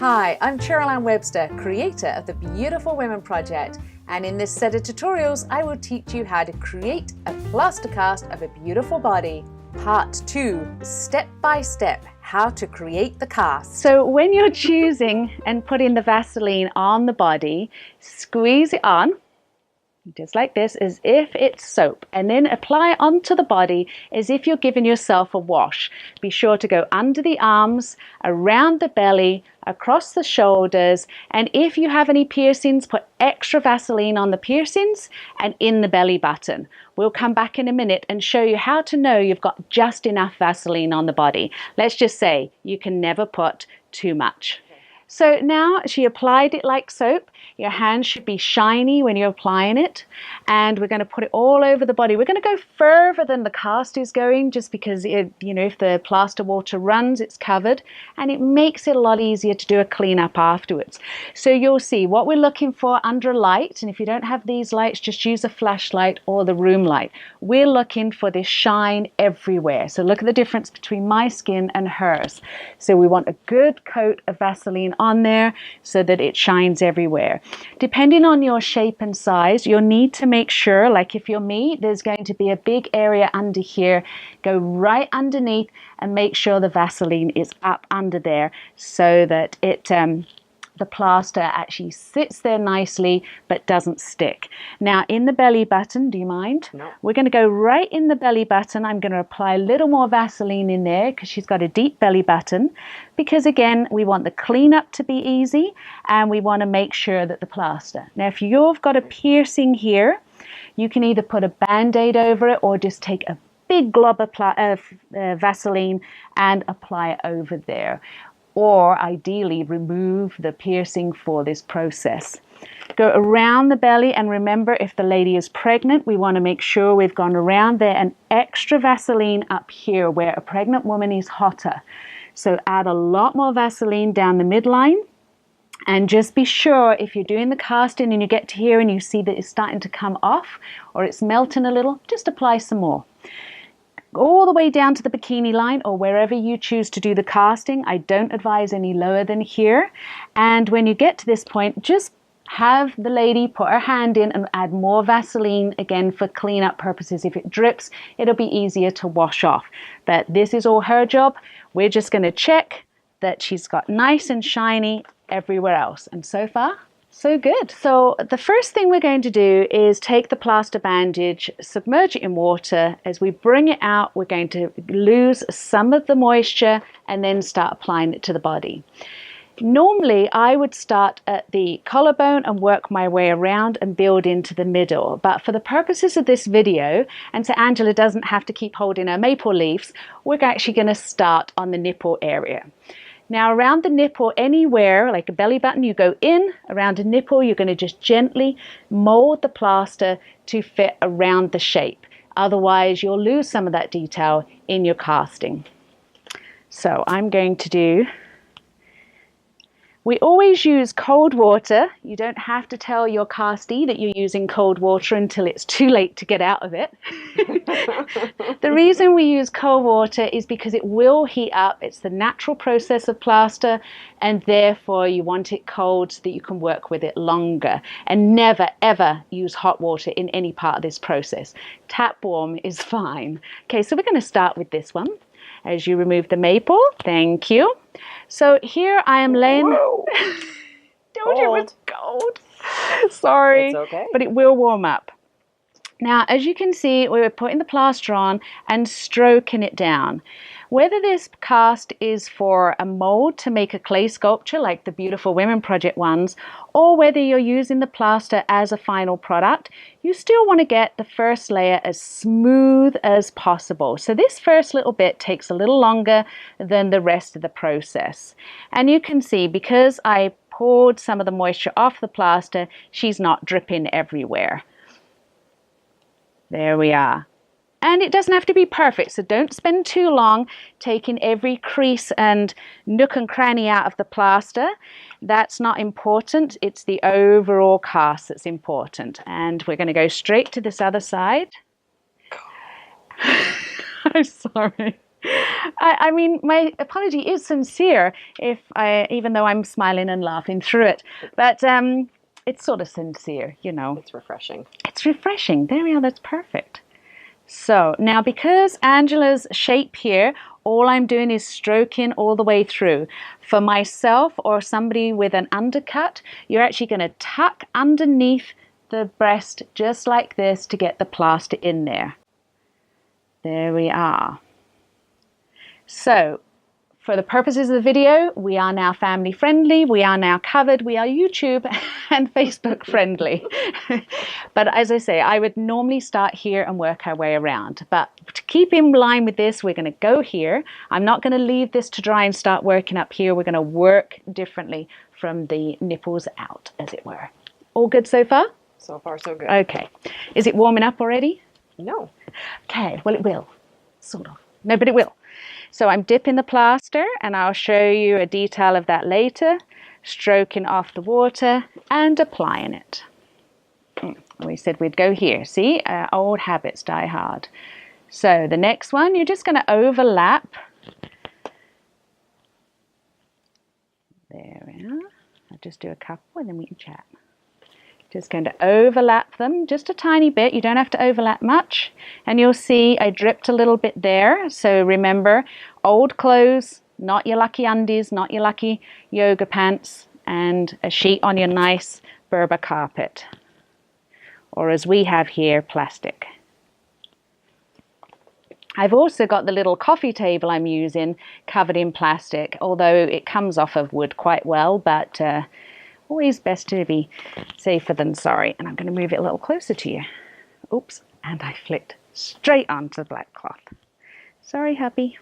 Hi, I'm Cheryl-Ann Webster, creator of the Beautiful Women Project, and in this set of tutorials I will teach you how to create a plaster cast of a beautiful body. Part 2, step by step, how to create the cast. So when you're choosing and putting the Vaseline on the body, squeeze it on, just like this, as if it's soap, and then apply it onto the body as if you're giving yourself a wash. Be sure to go under the arms, around the belly, across the shoulders, and if you have any piercings, put extra Vaseline on the piercings and in the belly button. We'll come back in a minute and show you how to know you've got just enough Vaseline on the body. Let's just say you can never put too much. So now she applied it like soap. Your hands should be shiny when you're applying it, and we're going to put it all over the body. We're going to go further than the cast is going, just because if the plaster water runs, it's covered, and it makes it a lot easier to do a cleanup afterwards. So you'll see what we're looking for under light, and if you don't have these lights, just use a flashlight or the room light. We're looking for this shine everywhere. So look at the difference between my skin and hers. So we want a good coat of Vaseline on there so that it shines everywhere. Depending on your shape and size, you'll need to make sure, like if you're me, there's going to be a big area under here. Go right underneath and make sure the Vaseline is up under there so that the plaster actually sits there nicely but doesn't stick. Now in the belly button, do you mind? No. We're going to go right in the belly button. I'm going to apply a little more Vaseline in there because she's got a deep belly button, because again we want the cleanup to be easy and we want to make sure that the plaster. Now if you've got a piercing here, you can either put a band-aid over it or just take a big glob of Vaseline and apply it over there, or ideally remove the piercing for this process. Go around the belly, and remember, if the lady is pregnant, we want to make sure we've gone around there and extra Vaseline up here where a pregnant woman is hotter. So add a lot more Vaseline down the midline, and just be sure if you're doing the casting and you get to here and you see that it's starting to come off or it's melting a little, just apply some more. All the way down to the bikini line or wherever you choose to do the casting. I don't advise any lower than here. And when you get to this point, just have the lady put her hand in and add more Vaseline, again for cleanup purposes. If it drips, it'll be easier to wash off. But this is all her job. We're just going to check that she's got nice and shiny everywhere else. And so far, so good. So the first thing we're going to do is take the plaster bandage, submerge it in water. As we bring it out, we're going to lose some of the moisture and then start applying it to the body. Normally, I would start at the collarbone and work my way around and build into the middle. But for the purposes of this video, and so Angela doesn't have to keep holding her maple leaves, we're actually going to start on the nipple area. Now around the nipple, anywhere like a belly button, you go in. Around a nipple, you're going to just gently mold the plaster to fit around the shape. Otherwise, you'll lose some of that detail in your casting. So I'm going to do... We always use cold water. You don't have to tell your castee that you're using cold water until it's too late to get out of it. The reason we use cold water is because it will heat up. It's the natural process of plaster, and therefore you want it cold so that you can work with it longer. And never ever use hot water in any part of this process. Tap warm is fine. Okay, so we're going to start with this one. As you remove the maple, thank you. So here I am laying. Whoa. Told you it was cold. Sorry. It's okay. But it will warm up. Now, as you can see, we were putting the plaster on and stroking it down. Whether this cast is for a mold to make a clay sculpture like the Beautiful Women Project ones, or whether you're using the plaster as a final product, you still want to get the first layer as smooth as possible. So this first little bit takes a little longer than the rest of the process. And you can see, because I poured some of the moisture off the plaster, she's not dripping everywhere. There we are. And it doesn't have to be perfect, so don't spend too long taking every crease and nook and cranny out of the plaster. That's not important. It's the overall cast that's important. And we're going to go straight to this other side. I'm sorry. I mean, my apology is sincere even though I'm smiling and laughing through it. But it's sort of sincere, you know. It's refreshing. It's refreshing. There we are. That's perfect. So now, because Angela's shape here, all I'm doing is stroking all the way through. For myself or somebody with an undercut, you're actually going to tuck underneath the breast just like this to get the plaster in there. There we are. So, for the purposes of the video, we are now family friendly, we are now covered, we are YouTube and Facebook friendly. But as I say, I would normally start here and work our way around. But to keep in line with this, we're going to go here. I'm not going to leave this to dry and start working up here. We're going to work differently from the nipples out, as it were. All good so far? So far, so good. Okay. Is it warming up already? No. Okay, well, it will. Sort of. No, but it will. So I'm dipping the plaster, and I'll show you a detail of that later, stroking off the water and applying it. We said we'd go here. See, old habits die hard. So the next one, you're just going to overlap. There we are. I'll just do a couple and then we can chat. Just going to overlap them just a tiny bit. You don't have to overlap much. And you'll see I dripped a little bit there. So remember, old clothes, not your lucky undies, not your lucky yoga pants, and a sheet on your nice Berber carpet. Or as we have here, plastic. I've also got the little coffee table I'm using covered in plastic, although it comes off of wood quite well, but always best to be safer than sorry. And I'm going to move it a little closer to you. Oops, and I flicked straight onto the black cloth. Sorry, hubby.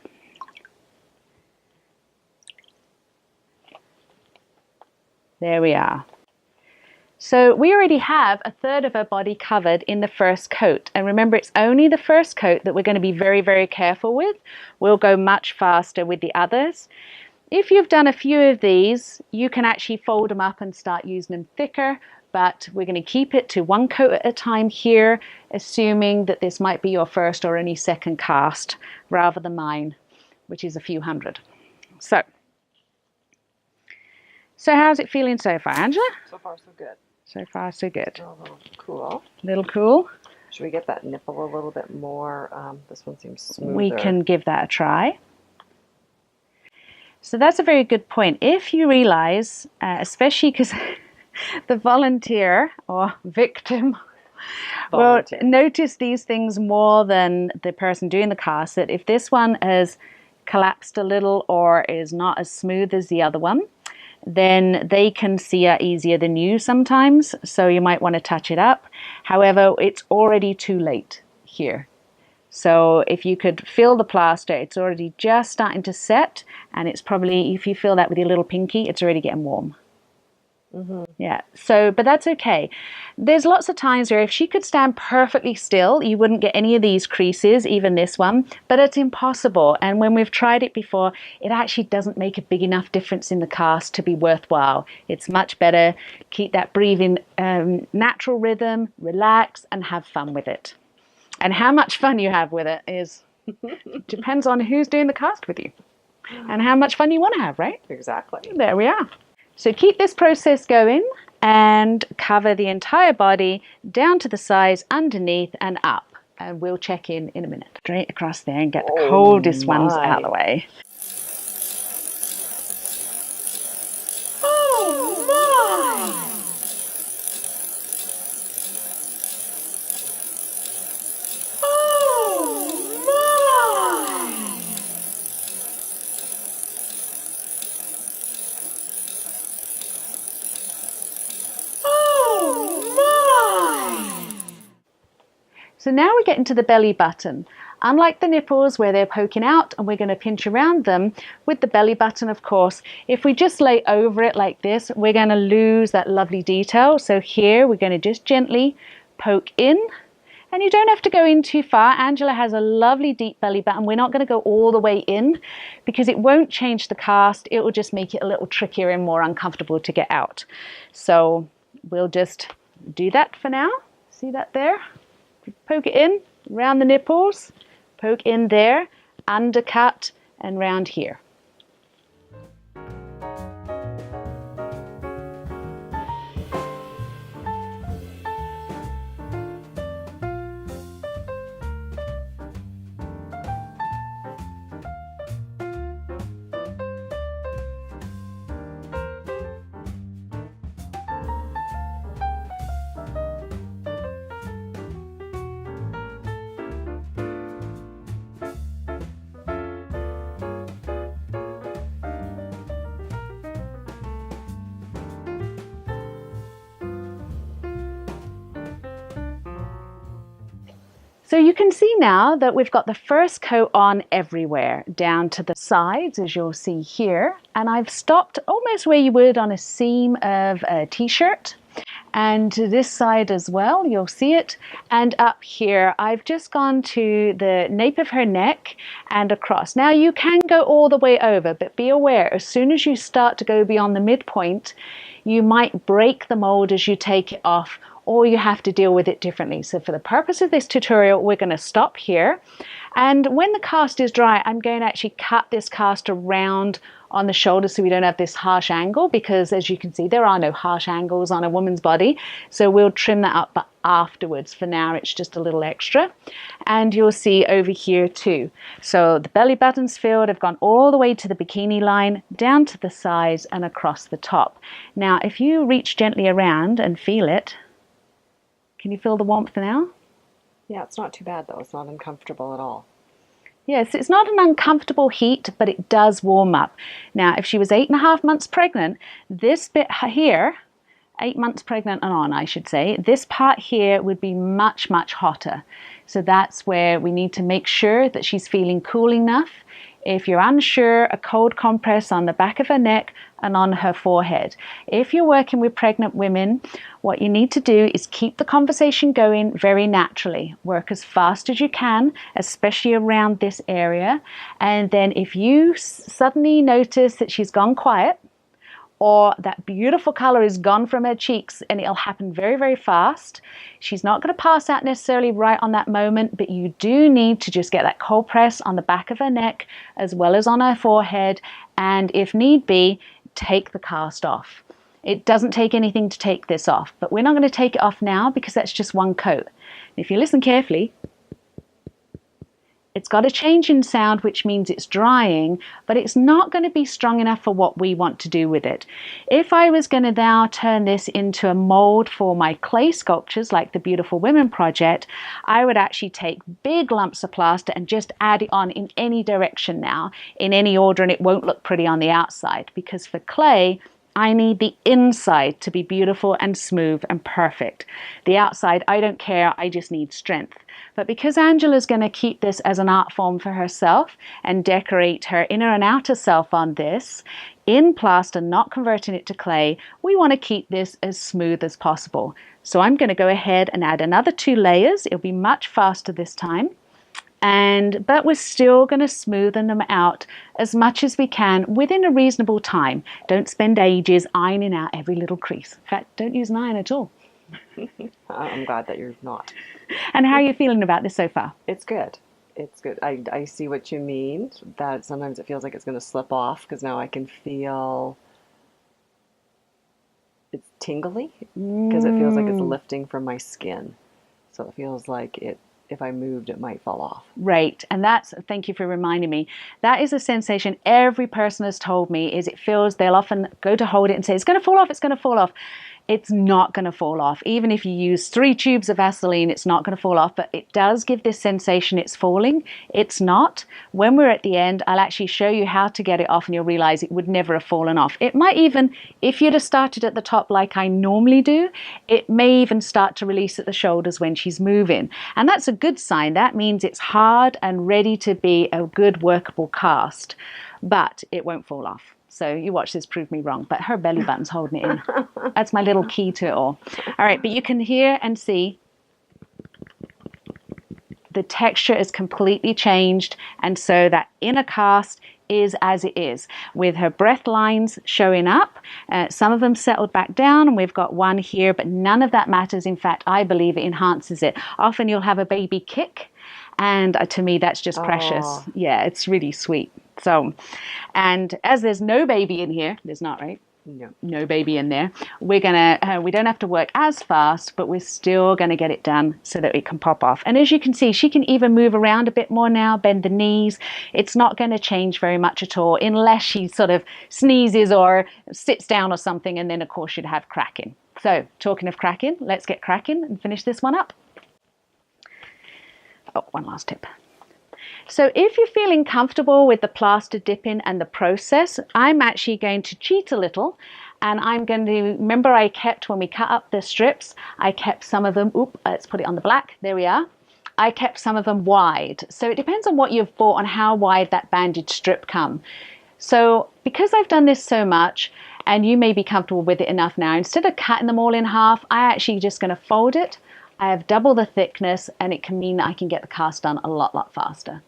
There we are. So we already have a third of our body covered in the first coat. And remember, it's only the first coat that we're going to be very, very careful with. We'll go much faster with the others. If you've done a few of these, you can actually fold them up and start using them thicker, but we're going to keep it to one coat at a time here, assuming that this might be your first or only second cast, rather than mine, which is a few hundred. So how's it feeling so far, Angela? So far, so good. So far, so good. A little cool. A little cool. Should we get that nipple a little bit more? This one seems smoother. We can give that a try. So that's a very good point. If you realize, especially because the volunteer or victim will notice these things more than the person doing the cast, that if this one has collapsed a little or is not as smooth as the other one, then they can see it easier than you sometimes. So you might want to touch it up. However, it's already too late here. So if you could feel the plaster, it's already just starting to set, and it's probably, if you feel that with your little pinky, it's already getting warm. Mm-hmm. Yeah, but that's okay. There's lots of times where if she could stand perfectly still, you wouldn't get any of these creases, even this one, but it's impossible. And when we've tried it before, it actually doesn't make a big enough difference in the cast to be worthwhile. It's much better, keep that breathing natural rhythm, relax, and have fun with it. And how much fun you have with it depends on who's doing the cast with you and how much fun you want to have, right? Exactly. There we are. So keep this process going and cover the entire body down to the sides, underneath and up. And we'll check in a minute. Straight across there and get the coldest ones out of the way. Oh my! So now we get into the belly button. Unlike the nipples where they're poking out and we're going to pinch around them, with the belly button, of course, if we just lay over it like this, we're going to lose that lovely detail. So here we're going to just gently poke in, and you don't have to go in too far. Angela has a lovely deep belly button. We're not going to go all the way in because it won't change the cast. It will just make it a little trickier and more uncomfortable to get out. So we'll just do that for now. See that there? Poke it in around the nipples, poke in there, undercut, and round here. So you can see now that we've got the first coat on everywhere, down to the sides, as you'll see here. And I've stopped almost where you would on a seam of a t-shirt. And to this side as well, you'll see it. And up here, I've just gone to the nape of her neck and across. Now you can go all the way over, but be aware, as soon as you start to go beyond the midpoint, you might break the mold as you take it off, or you have to deal with it differently. So for the purpose of this tutorial, we're going to stop here. And when the cast is dry, I'm going to actually cut this cast around on the shoulder so we don't have this harsh angle, because as you can see, there are no harsh angles on a woman's body. So we'll trim that up, but afterwards. For now, it's just a little extra. And you'll see over here too. So the belly button's filled. I've gone all the way to the bikini line, down to the sides and across the top. Now, if you reach gently around and feel it, can you feel the warmth now? Yeah, it's not too bad though. It's not uncomfortable at all. Yes, it's not an uncomfortable heat, but it does warm up. Now, if she was 8.5 months pregnant, this bit here, 8 months pregnant and on, I should say, this part here would be much, much hotter. So that's where we need to make sure that she's feeling cool enough. If you're unsure, a cold compress on the back of her neck and on her forehead. If you're working with pregnant women, what you need to do is keep the conversation going very naturally. Work as fast as you can, especially around this area. And then if you suddenly notice that she's gone quiet, or that beautiful color is gone from her cheeks, and it'll happen very, very fast. She's not going to pass out necessarily right on that moment, but you do need to just get that cold press on the back of her neck as well as on her forehead, and if need be, take the cast off. It doesn't take anything to take this off, but we're not going to take it off now because that's just one coat. If you listen carefully, it's got a change in sound, which means it's drying, but it's not going to be strong enough for what we want to do with it. If I was going to now turn this into a mold for my clay sculptures, like the Beautiful Women project, I would actually take big lumps of plaster and just add it on in any direction now, in any order, and it won't look pretty on the outside. Because for clay, I need the inside to be beautiful and smooth and perfect. The outside, I don't care, I just need strength. But because Angela's going to keep this as an art form for herself and decorate her inner and outer self on this, in plaster, not converting it to clay, we want to keep this as smooth as possible. So I'm going to go ahead and add another 2 layers. It'll be much faster this time. But we're still going to smoothen them out as much as we can within a reasonable time. Don't spend ages ironing out every little crease. In fact, don't use an iron at all. I'm glad that you're not. And how are you feeling about this so far? It's good. It's good. I see what you mean, that sometimes it feels like it's going to slip off, because now I can feel it's tingly, because it feels like it's lifting from my skin. So it feels like if I moved, it might fall off. Right. And thank you for reminding me. That is a sensation every person has told me, is it feels, they'll often go to hold it and say, it's going to fall off, it's going to fall off. It's not going to fall off. Even if you use 3 tubes of Vaseline, it's not going to fall off, but it does give this sensation it's falling. It's not. When we're at the end, I'll actually show you how to get it off, and you'll realize it would never have fallen off. It might even, if you'd have started at the top like I normally do, it may even start to release at the shoulders when she's moving. And that's a good sign. That means it's hard and ready to be a good workable cast, but it won't fall off. So you watch this prove me wrong, but her belly button's holding it in. That's my little key to it all. All right, but you can hear and see the texture is completely changed, and so that inner cast is as it is, with her breath lines showing up. Some of them settled back down, and we've got one here, but none of that matters. In fact, I believe it enhances it. Often you'll have a baby kick, And to me, that's just precious. Oh. Yeah, it's really sweet. So, and as there's no baby in here, there's not, right? No. No baby in there. We don't have to work as fast, but we're still gonna get it done so that it can pop off. And as you can see, she can even move around a bit more now, bend the knees. It's not going to change very much at all, unless she sort of sneezes or sits down or something, and then of course you'd have cracking. So talking of cracking, let's get cracking and finish this one up. Oh, one last tip. So if you're feeling comfortable with the plaster dipping and the process, I'm actually going to cheat a little, and I'm going to, remember I kept, when we cut up the strips, I kept some of them, let's put it on the black, there we are. I kept some of them wide. So it depends on what you've bought and how wide that bandage strip come. So because I've done this so much, and you may be comfortable with it enough now, instead of cutting them all in half, I actually just going to fold it. I have double the thickness, and it can mean that I can get the cast done a lot faster.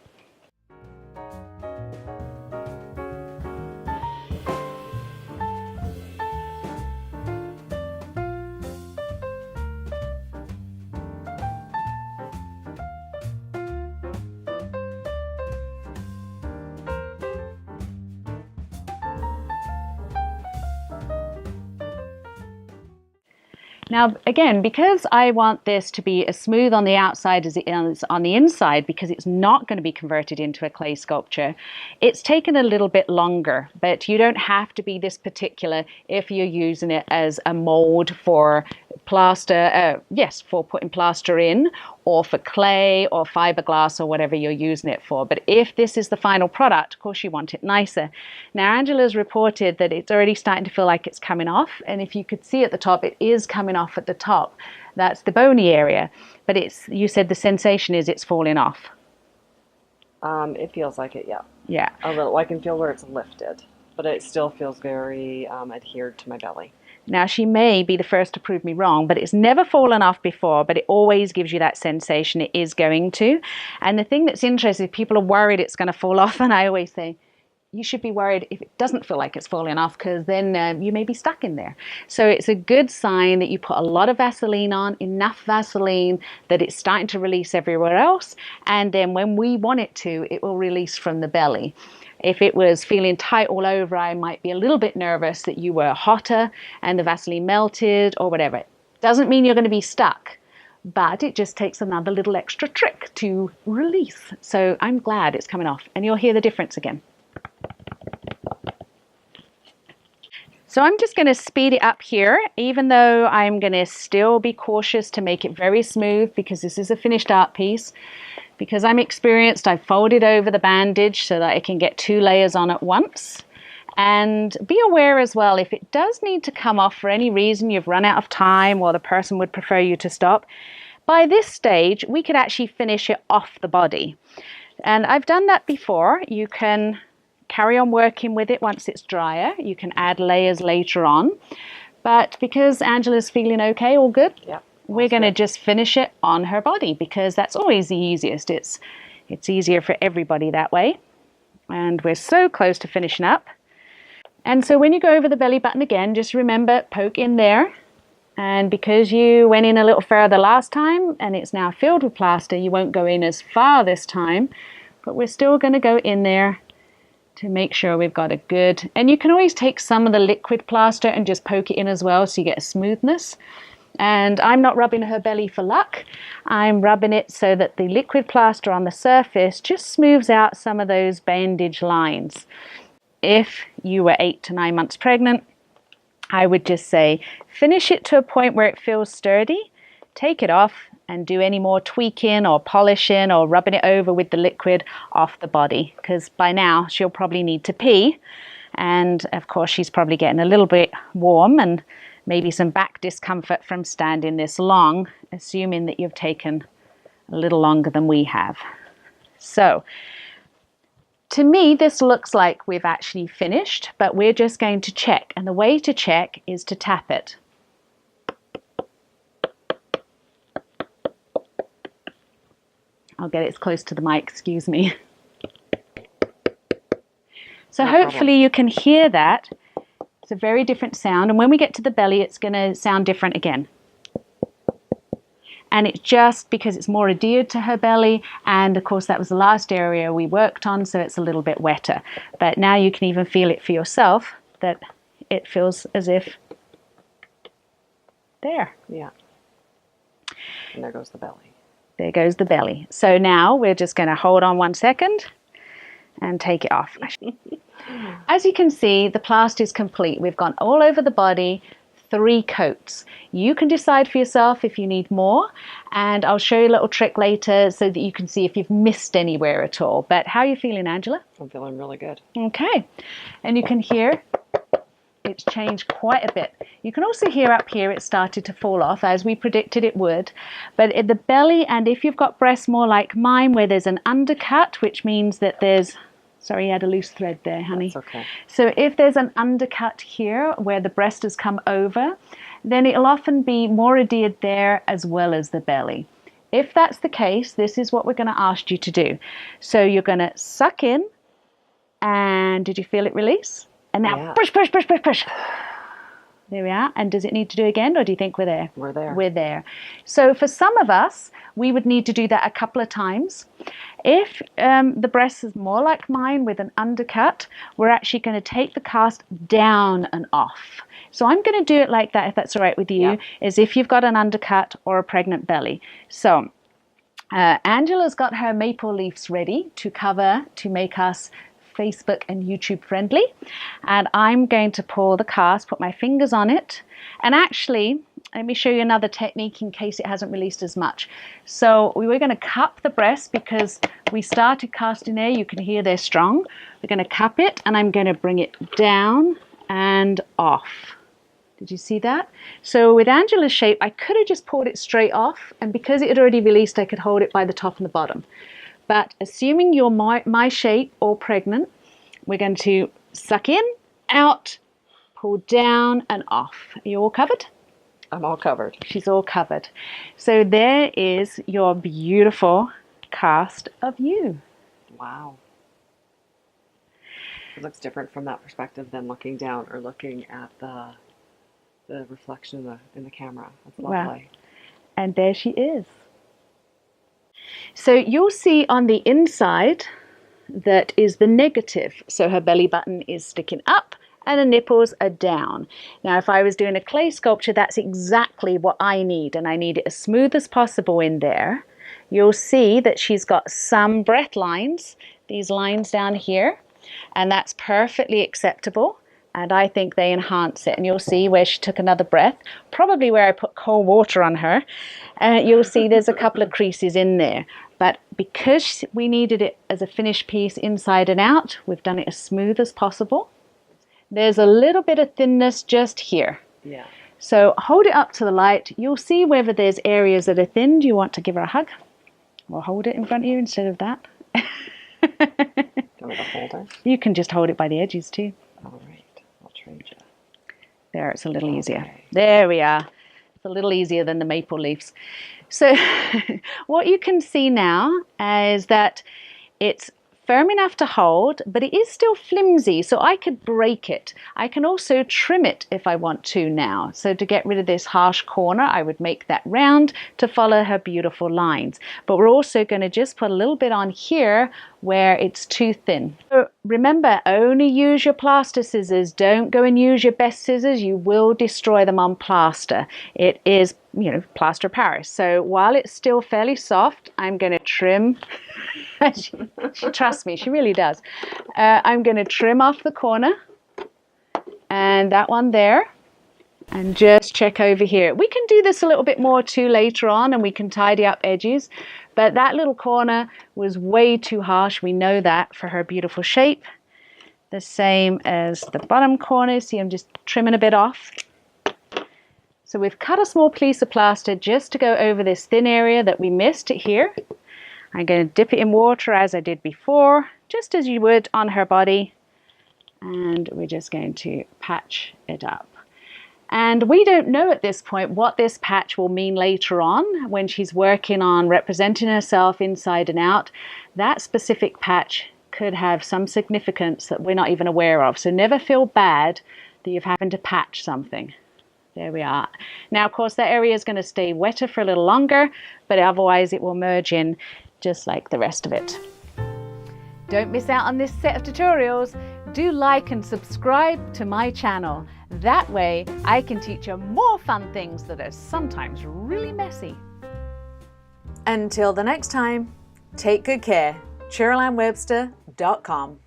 Now, again, because I want this to be as smooth on the outside as it is on the inside, because it's not going to be converted into a clay sculpture, it's taken a little bit longer, but you don't have to be this particular if you're using it as a mold for plaster, for putting plaster in, or for clay or fiberglass or whatever you're using it for. But if this is the final product, of course you want it nicer. Now, Angela's reported that it's already starting to feel like it's coming off, and if you could see at the top, it is coming off at the top. That's the bony area, but you said the sensation is it's falling off. It feels like it, yeah. Yeah. A little. I can feel where it's lifted, but it still feels very adhered to my belly. Now, she may be the first to prove me wrong, but it's never fallen off before, but it always gives you that sensation it is going to. And the thing that's interesting, people are worried it's going to fall off, and I always say, you should be worried if it doesn't feel like it's falling off, because then you may be stuck in there. So it's a good sign that you put a lot of Vaseline on, enough Vaseline that it's starting to release everywhere else, and then when we want it to, it will release from the belly. If it was feeling tight all over, I might be a little bit nervous that you were hotter and the Vaseline melted or whatever. It doesn't mean you're going to be stuck, but it just takes another little extra trick to release. So I'm glad it's coming off, and you'll hear the difference again. So I'm just going to speed it up here, even though I'm going to still be cautious to make it very smooth, because this is a finished art piece. Because I'm experienced, I've folded over the bandage so that I can get 2 layers on at once. And be aware as well, if it does need to come off for any reason, you've run out of time or the person would prefer you to stop, by this stage, we could actually finish it off the body. And I've done that before. You can carry on working with it once it's drier. You can add layers later on. But because Angela's feeling okay, all good? Yeah. We're going to just finish it on her body, because that's always the easiest. It's easier for everybody that way. And we're so close to finishing up. And so when you go over the belly button again, just remember, poke in there. And because you went in a little further last time and it's now filled with plaster, you won't go in as far this time. But we're still going to go in there to make sure we've got a good... And you can always take some of the liquid plaster and just poke it in as well, so you get a smoothness. And I'm not rubbing her belly for luck. I'm rubbing it so that the liquid plaster on the surface just smooths out some of those bandage lines. If you were 8 to 9 months pregnant, I would just say finish it to a point where it feels sturdy, take it off, and do any more tweaking or polishing or rubbing it over with the liquid off the body, because by now she'll probably need to pee, and of course she's probably getting a little bit warm and maybe some back discomfort from standing this long, assuming that you've taken a little longer than we have. So, to me, this looks like we've actually finished, but we're just going to check. And the way to check is to tap it. I'll get it as close to the mic, excuse me. So hopefully you can hear that. It's a very different sound, and when we get to the belly, it's going to sound different again. and it's just because it's more adhered to her belly, and of course that was the last area we worked on, so it's a little bit wetter. But now you can even feel it for yourself, that it feels as if there. Yeah. And there goes the belly. There goes the belly. So now we're just going to hold on 1 second and take it off. As you can see, the plaster is complete. We've gone all over the body, 3 coats. You can decide for yourself if you need more, and I'll show you a little trick later so that you can see if you've missed anywhere at all. But how are you feeling, Angela? I'm feeling really good. Okay. And you can hear it's changed quite a bit. You can also hear up here it started to fall off, as we predicted it would. But at the belly, and if you've got breasts more like mine where there's an undercut, which means that there's, sorry, you had a loose thread there, honey. That's okay. So if there's an undercut here where the breast has come over, then it'll often be more adhered there as well as the belly. If that's the case, this is what we're going to ask you to do. So you're going to suck in, and did you feel it release? And now push, push, push, push, push. There we are. And does it need to do again, or do you think we're there? We're there. We're there. So for some of us, we would need to do that a couple of times. If the breast is more like mine with an undercut, we're actually going to take the cast down and off. So I'm going to do it like that, if that's all right with you, as if you've got an undercut or a pregnant belly. So Angela's got her maple leaves ready to cover, to make us Facebook and YouTube friendly, and I'm going to pull the cast, put my fingers on it, and actually let me show you another technique in case it hasn't released as much. So we were going to cup the breast because we started casting there. You can hear they're strong. We're going to cup it, and I'm going to bring it down and off. Did you see that? So with Angela's shape, I could have just pulled it straight off, and because it had already released, I could hold it by the top and the bottom. But assuming you're my shape or pregnant, we're going to suck in, out, pull down and off. Are you all covered? I'm all covered. She's all covered. So there is your beautiful cast of you. Wow. It looks different from that perspective than looking down or looking at the reflection in the camera. That's lovely. Wow. And there she is. So you'll see on the inside that is the negative. So her belly button is sticking up and the nipples are down. Now, if I was doing a clay sculpture, that's exactly what I need, and I need it as smooth as possible in there. You'll see that she's got some breath lines, these lines down here, and that's perfectly acceptable. And I think they enhance it. And you'll see where she took another breath, probably where I put cold water on her. You'll see there's a couple of creases in there. But because we needed it as a finished piece inside and out, we've done it as smooth as possible. There's a little bit of thinness just here. Yeah. So hold it up to the light. You'll see whether there's areas that are thin. Do you want to give her a hug? Or hold it in front of you instead of that? Do you want to hold her? You can just hold it by the edges too. All right. I'll trade you. There, it's a little easier. Okay. There we are. It's a little easier than the maple leaves. So what you can see now is that it's firm enough to hold, but it is still flimsy, so I could break it. I can also trim it if I want to now. So to get rid of this harsh corner, I would make that round to follow her beautiful lines. But we're also going to just put a little bit on here where it's too thin. So remember, only use your plaster scissors. Don't go and use your best scissors. You will destroy them on plaster. It is, you know, plaster Paris. So while it's still fairly soft, I'm going to trim. Trust me, she really does. I'm going to trim off the corner and that one there, and just check over here. We can do this a little bit more too later on, and we can tidy up edges, but that little corner was way too harsh. We know that for her beautiful shape. The same as the bottom corner. See, I'm just trimming a bit off. So we've cut a small piece of plaster just to go over this thin area that we missed here. I'm going to dip it in water as I did before, just as you would on her body. And we're just going to patch it up. And we don't know at this point what this patch will mean later on when she's working on representing herself inside and out. That specific patch could have some significance that we're not even aware of. So never feel bad that you've having to patch something. There we are. Now, of course, that area is going to stay wetter for a little longer, but otherwise it will merge in just like the rest of it. Don't miss out on this set of tutorials. Do like and subscribe to my channel. That way I can teach you more fun things that are sometimes really messy. Until the next time, take good care. Cheryl-AnnWebster.com